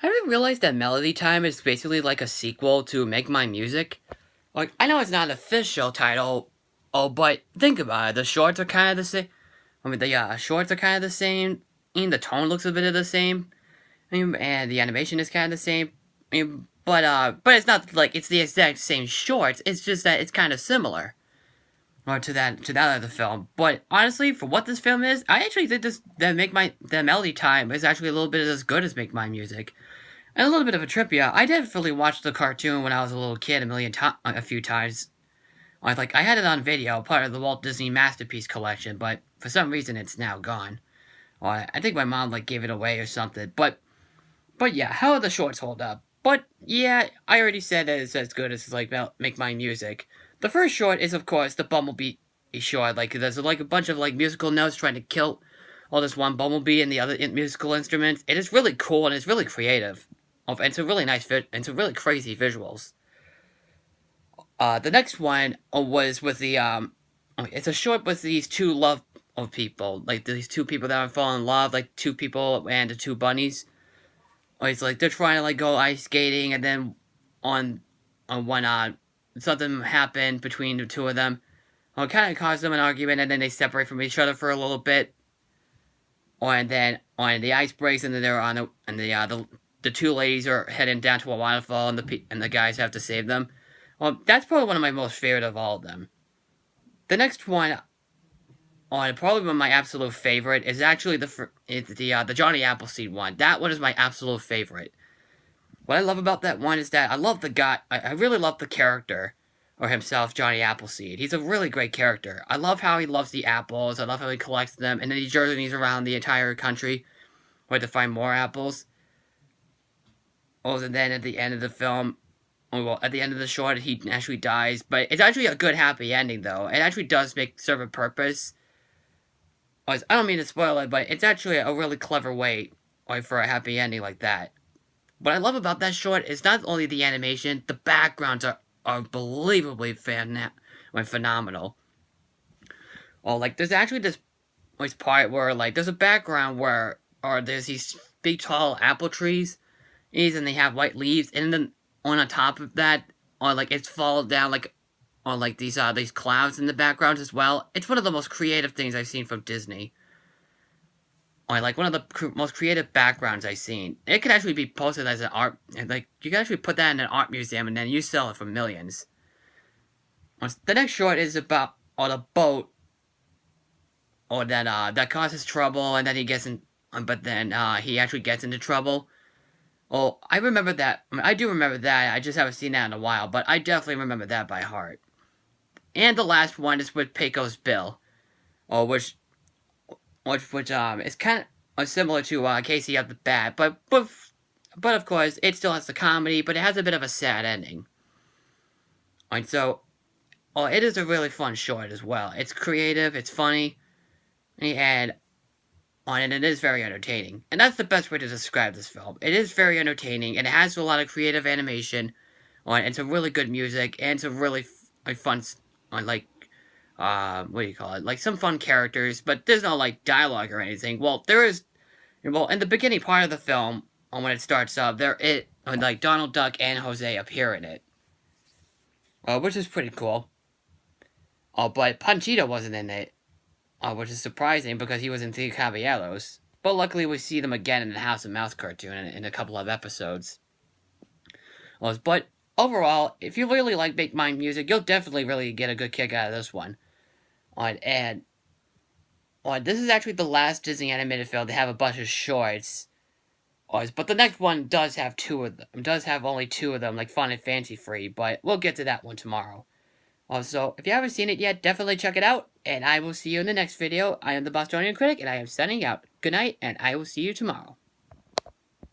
I didn't realize that Melody Time is basically like a sequel to Make My Music. Like, I know it's not an official title, but think about it. The shorts are kind of the same. I mean, the shorts are kind of the same. And the tone looks a bit of the same. And the animation is kind of the same. But it's not like it's the exact same shorts. It's just that it's kind of similar. Or to that other film. But honestly, for what this film is, I actually think that Melody Time is actually a little bit as good as Make My Music. And a little bit of a trivia, I definitely watched the cartoon when I was a little kid a few times. I had it on video, part of the Walt Disney Masterpiece collection, but for some reason it's now gone. I think my mom gave it away or something. But yeah, how do the shorts hold up? But yeah, I already said that it's as good as Make My Music. The first short is of course the Bumblebee short. There's a bunch of musical notes trying to kill all this one bumblebee and the other musical instruments. It is really cool and it's really creative. And it's a really and some really crazy visuals. The next one was with it's a short with these two love of people, these two people that are falling in love, two people and the two bunnies. It's they're trying to go ice skating, and then on one something happened between the two of them. It kind of caused them an argument, and then they separate from each other for a little bit. And then the ice breaks, and then they're on the two ladies are heading down to a waterfall, and the guys have to save them. Well, that's probably one of my most favorite of all of them. The next one, probably one of my absolute favorite, is actually the Johnny Appleseed one. That one is my absolute favorite. What I love about that one is that I love the guy. I really love the character, or himself, Johnny Appleseed. He's a really great character. I love how he loves the apples. I love how he collects them, and then he journeys around the entire country to find more apples. And then at the end of the film, at the end of the short, he actually dies. But it's actually a good, happy ending, though. It actually does serve a purpose. I don't mean to spoil it, but it's actually a really clever way for a happy ending like that. What I love about that short is not only the animation, the backgrounds are unbelievably phenomenal. There's actually this part where, there's a background where there's these big, tall apple trees, and they have white leaves, and then on top of that, it's fall down, these clouds in the background as well. It's one of the most creative things I've seen from Disney. One of the most creative backgrounds I've seen. It could actually be posted as an art, you can actually put that in an art museum and then you sell it for millions. The next short is about the boat, that causes trouble, and then he gets in, but then he actually gets into trouble. I remember that. I do remember that. I just haven't seen that in a while, but I definitely remember that by heart. And the last one is with Pecos Bill, which is kind of similar to Casey at the Bat, but of course it still has the comedy, but it has a bit of a sad ending. And so, it is a really fun short as well. It's creative, it's funny, and it is very entertaining. And that's the best way to describe this film. It is very entertaining, and it has a lot of creative animation, and some really good music, and some really fun, what do you call it? Some fun characters, but there's no, dialogue or anything. Well, there is, in the beginning part of the film, when it starts up, Donald Duck and Jose appear in it. Which is pretty cool. But Panchito wasn't in it, which is surprising because he was in Three Caballeros. But luckily we see them again in the House of Mouse cartoon in a couple of episodes. But overall, if you really like Make My Music, you'll definitely really get a good kick out of this one. And this is actually the last Disney animated film to have a bunch of shorts. But the next one does have only two of them, Fun and Fancy Free, but we'll get to that one tomorrow. So, if you haven't seen it yet, definitely check it out, and I will see you in the next video. I am the Bostonian Critic, and I am signing out. Good night, and I will see you tomorrow.